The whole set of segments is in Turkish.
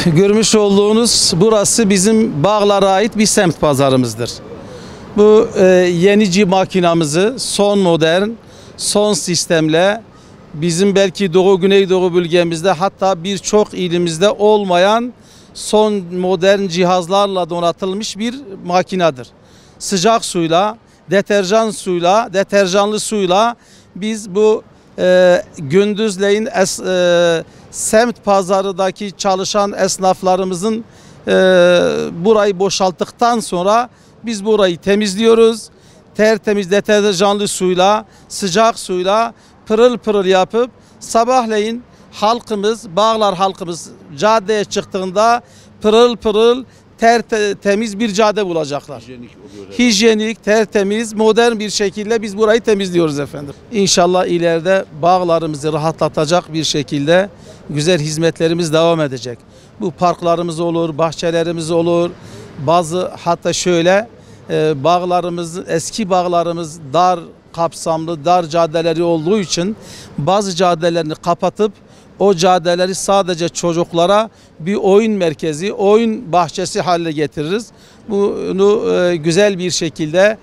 Görmüş olduğunuz burası bizim Bağlar'a ait bir semt pazarımızdır. Bu yenici makinamızı son modern, son sistemle bizim belki Doğu Güneydoğu bölgemizde hatta birçok ilimizde olmayan son modern cihazlarla donatılmış bir makinedir. Sıcak suyla, deterjanlı suyla biz bu gündüzleyin semt pazarındaki çalışan esnaflarımızın burayı boşalttıktan sonra biz burayı temizliyoruz. Tertemiz deterjanlı suyla, sıcak suyla pırıl pırıl yapıp sabahleyin halkımız, Bağlar halkımız caddeye çıktığında pırıl pırıl tertemiz bir cadde bulacaklar. Hijyenik, tertemiz, modern bir şekilde biz burayı temizliyoruz efendim. İnşallah ileride Bağlarımızı rahatlatacak bir şekilde güzel hizmetlerimiz devam edecek. Bu parklarımız olur, bahçelerimiz olur. Bazı hatta şöyle bağlarımız, eski bağlarımız dar kapsamlı, dar caddeleri olduğu için bazı caddelerini kapatıp o caddeleri sadece çocuklara bir oyun merkezi, oyun bahçesi haline getiririz. Bunu güzel bir şekilde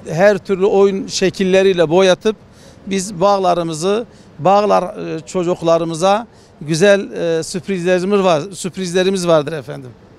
her türlü oyun şekilleriyle boyatıp biz Bağlar çocuklarımıza güzel sürprizlerimiz vardır efendim.